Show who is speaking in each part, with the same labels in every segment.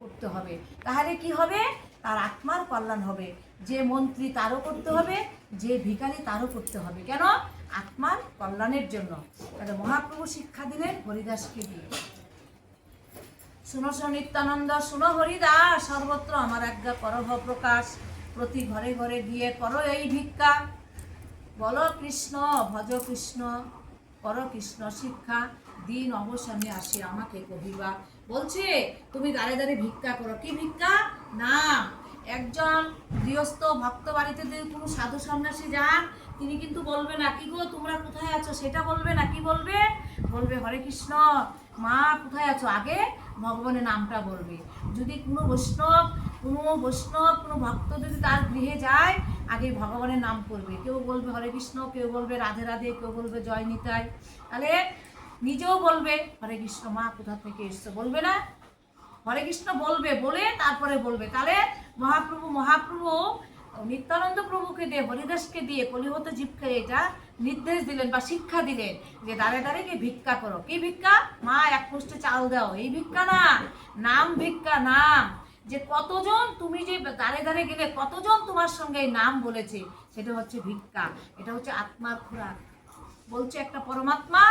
Speaker 1: করতে হবে। তাহলে কি হবে? তার আত্মার কল্যাণ হবে। যে মন্ত্রী তারও করতে হবে, যে ভিখারি তারও করতে হবে। কেন? আত্মার কল্যাণের জন্য। তাহলে মহাপ্রভু শিক্ষা দিলেন হরিদাসকে দিয়ে। শুনো শোনো নিত্যানন্দ, শুনো হরিদাস, সর্বত্র আমার আজ্ঞা করহ প্রকাশ, প্রতি ঘরে ঘরে গিয়ে করো এই ভিক্ষা, বলো কৃষ্ণ ভজ কৃষ্ণ, করো কৃষ্ণ শিক্ষা, দিন অবসানে আসি আমাকে কহিবা। বলছে তুমি দাঁড়ে দাঁড়ে ভিক্ষা করো। কি ভিক্ষা? না, একজন গৃহস্থ ভক্ত বাড়িতে যদি কোনো সাধু সন্ন্যাসী যান, তিনি কিন্তু বলবে না কি গো তোমরা কোথায় আছো, সেটা বলবে না। কি বলবে? বলবে হরে কৃষ্ণ, মা কোথায় আছো, আগে ভগবানের নামটা বলবে। যদি কোনো বৈষ্ণব কোনো ভক্ত যদি তার গৃহে যায়, আগে ভগবানের নাম করবে। কেউ বলবে হরে কৃষ্ণ, কেউ বলবে রাধে রাধে, কেউ বলবে জয় নিতাই। তাহলে নিজেও বলবে হরে কৃষ্ণ, মা কোথা থেকে এসছো, বলবে না? হরে কৃষ্ণ বলবে, বলে তারপরে বলবে। তাহলে মহাপ্রভু নিত্যানন্দ প্রভুকে দিয়ে, হরিদাসকে দিয়ে, কলিহত জীবকে এটা নির্দেশ দিলেন বা শিক্ষা দিলেন যে দাঁড়ে দাঁড়ে গিয়ে ভিক্ষা করো। কি ভিক্ষা? মা এক মুষ্টি চাল দাও, এই ভিক্ষা না, নাম ভিক্ষা। নাম যে কতজন তুমি যে দাঁড়ে দাঁড়ে গেলে কতজন তোমার সঙ্গে এই নাম বলেছে, সেটা হচ্ছে ভিক্ষা। এটা হচ্ছে আত্মার খোরাক। বলছে একটা পরমাত্মা,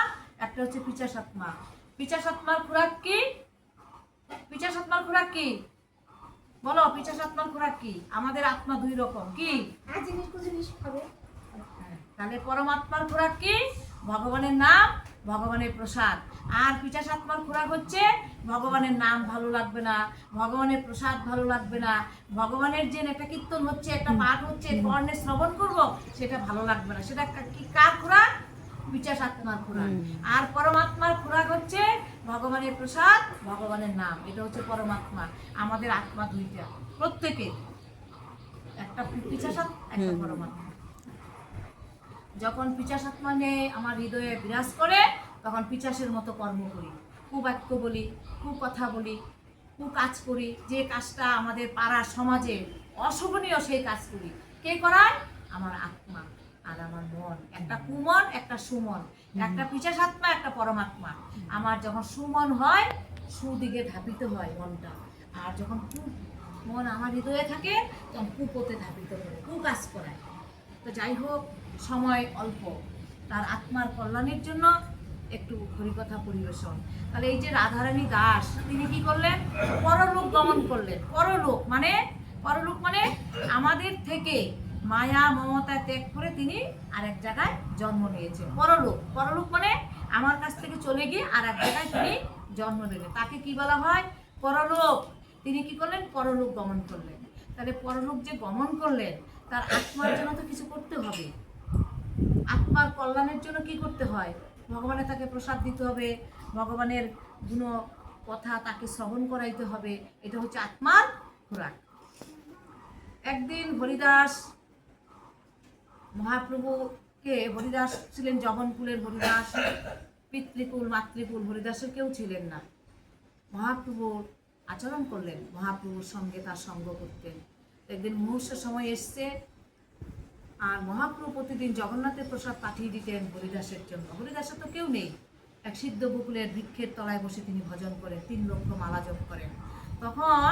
Speaker 1: একটা হচ্ছে পিচাসাত্মা। পিচাসাত্মার খোরাক কি? পিচাসাত্মার খোরাক কি বলো? পিচাসাত্মার খোরাক কি? আমাদের আত্মা দুই রকম। কি?
Speaker 2: জিনিস খাবে।
Speaker 1: তাহলে পরমাত্মার খোরাক কি? ভগবানের নাম, ভগবানের প্রসাদ। আর পিচাসাত্মার খোরাক হচ্ছে ভগবানের নাম ভালো লাগবে না, ভগবানের প্রসাদ ভালো লাগবে না, ভগবানের যে একটা কীর্তন হচ্ছে, একটা পাঠ হচ্ছে, কর্ণে শ্রবণ করব, সেটা ভালো লাগবে না। সেটা কি? কার খোরাক? পিচাসাত্মার খোরাক। আর পরমাত্মার খোরাক হচ্ছে ভগবানের প্রসাদ, ভগবানের নাম। এটা হচ্ছে পরমাত্মা। আমাদের আত্মা দুইটা, প্রত্যেকে, একটা পিচাসাত, একটা পরমাত্মা। যখন পিচাসাত্মা নিয়ে আমার হৃদয়ে বিরাজ করে, তখন পিচাসের মতো কর্ম করি, কুবাক্য বলি, কুকথা বলি, কুকাজ করি। যে কাজটা আমাদের পাড়া সমাজে অশোভনীয়, সেই কাজ করি। কে করায়? আমার আত্মা আর আমার মন। একটা কুমন, একটা সুমন, একটা পিচাসাত্মা, একটা পরমাত্মা। আমার যখন সুমন হয়, সুদিকে ধাপিত হয় মনটা। আর যখন মন আমার হৃদয়ে থাকে, তখন কুপথে ধাপিত করে, কুকাজ করায়। তো যাই হোক, সময় অল্প, তার আত্মার কল্যাণের জন্য একটু হরিকথা পরিবেশন। তাহলে এই যে রাধারানী দাস, তিনি কি করলেন? পরলোক গমন করলেন। পরলোক মানে আমাদের থেকে মায়া মমতা ত্যাগ করে তিনি আরেক জায়গায় জন্ম নিয়েছেন। পরলোক মানে আমার কাছ থেকে চলে গিয়ে আর এক জায়গায় তিনি জন্ম নেবেন, তাকে কি বলা হয়? পরলোক। তিনি কি করলেন? পরলোক গমন করলেন। তাহলে পরলোক যে গমন করলেন, তার আত্মার জন্য তো কিছু করতে হবে। আত্মার কল্যাণের জন্য কি করতে হয়? ভগবানের তাকে প্রসাদ দিতে হবে, ভগবানের গুণ কথা তাকে শ্রবণ করাইতে হবে। এটা হচ্ছে আত্মার খোরাক। একদিন হরিদাস মহাপ্রভুকে, হরিদাস ছিলেন জগনকুলের হরিদাস, পিতৃকুল মাতৃকুল হরিদাসের কেউ ছিলেন না। মহাপ্রভুর আচরণ করলেন, মহাপ্রভুর সঙ্গে তার সঙ্গ করতেন। একদিন মুহূর্ত সময় এসছে, আর মহাপ্রভু প্রতিদিন জগন্নাথের প্রসাদ পাঠিয়ে দিতেন হরিদাসের জন্য। হরিদাসের তো কেউ নেই, এক সিদ্ধ বকুলের বৃক্ষের তলায় বসে তিনি ভজন করেন, 3 লক্ষ মালা জপ করেন। তখন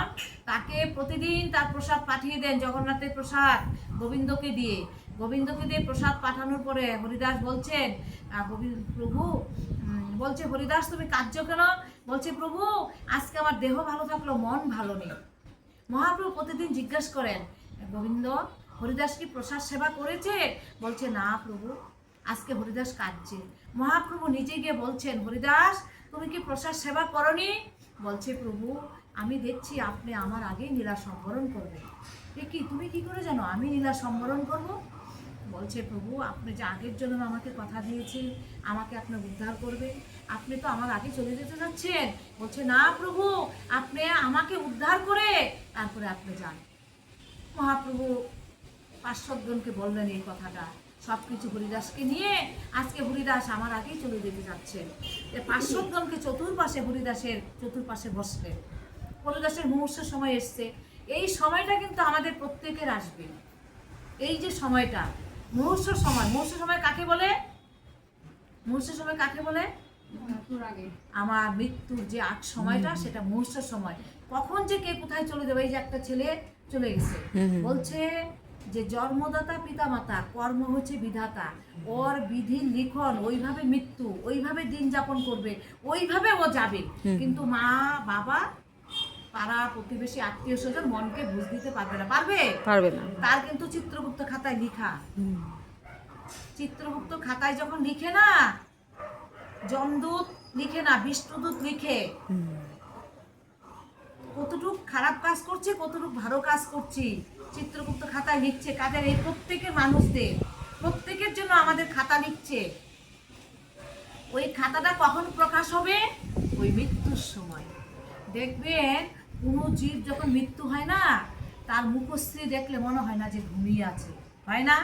Speaker 1: তাকে প্রতিদিন তার প্রসাদ পাঠিয়ে দেন, জগন্নাথের প্রসাদ গোবিন্দকে দিয়ে প্রসাদ পাঠানোর পরে হরিদাস বলছেন, প্রভু বলছে, হরিদাস তুমি কার্য কেন? বলছে, প্রভু আজকে আমার দেহ ভালো থাকলো, মন ভালো নেই। মহাপ্রভু প্রতিদিন জিজ্ঞাসা করেন, গোবিন্দ হরিদাস কি প্রসাদ সেবা করেছে? বলছে, না প্রভু, আজকে হরিদাস কাঁদছে। মহাপ্রভু নিজে গিয়ে বলছেন, হরিদাস তুমি কি প্রসাদ সেবা করনি? বলছে, প্রভু আমি দেখছি আপনি আমার আগেই লীলা সম্বরণ করবেন। কি তুমি কি করে জানো আমি লীলা সম্বরণ করব? বলছে, প্রভু আপনি যে আগের জন্য আমাকে কথা দিয়েছেন, আমাকে আপনি উদ্ধার করবেন, আপনি তো আমার আগে চলে যেতে যাচ্ছেন। বলছে, না প্রভু, আপনি আমাকে উদ্ধার করে তারপরে আপনি যান। মহাপ্রভু 500 জনকে বললেন এই কথাটা, সব কিছু হরিদাসকে নিয়ে। আজকে হরিদাস আমার আগেই চলে যেতে যাচ্ছেন। 500 জনকে হরিদাসের চতুর্পাশে বসলেন। হরিদাসের মুহূর্ত সময় এসছে। এই সময়টা কিন্তু আমাদের প্রত্যেকের আসবে। এই যে সময়টা মুহূর্ত সময় কাকে বলে? মুহূর্ত সময় কাকে বলে? আমার মৃত্যুর যে সময়টা, সেটা মুহূর্ত সময়। কখন যে কে কোথায় চলে যাবে। এই যে একটা ছেলে চলে গেছে, বলছে যে জন্মদাতা পিতামাতা, কর্ম হচ্ছে বিধাতা, ওর বিধির লিখন, ওইভাবে মৃত্যু, ওইভাবে দিন যাপন করবে, ওইভাবে ও যাবে। কিন্তু মা বাবা, পাড়া প্রতিবেশী, আত্মীয় স্বজন মনকে বুঝ দিতে পারবে না। পারবে?
Speaker 3: পারবে না।
Speaker 1: তার কিন্তু চিত্রগুপ্ত খাতায় লিখা। চিত্রগুপ্ত খাতায় যখন লিখে না, যমদূত লিখে না, বিষ্ণুদূত লিখে কতটুক খারাপ কাজ করছি, কতটুক ভালো কাজ করছি, চিত্রগুপ্ত খাতায় লিখছে। কাদের? এই প্রত্যেকের মানুষদের, প্রত্যেকের জন্য আমাদের খাতা লিখছে। ওই খাতাটা কখন প্রকাশ হবে? ওই মৃত্যুর সময়। দেখবেন কোনো জীব যখন মৃত্যু হয় না, তার মুখশ্রী দেখলে মনে হয় না যে ঘুমিয়ে আছে, হয় না?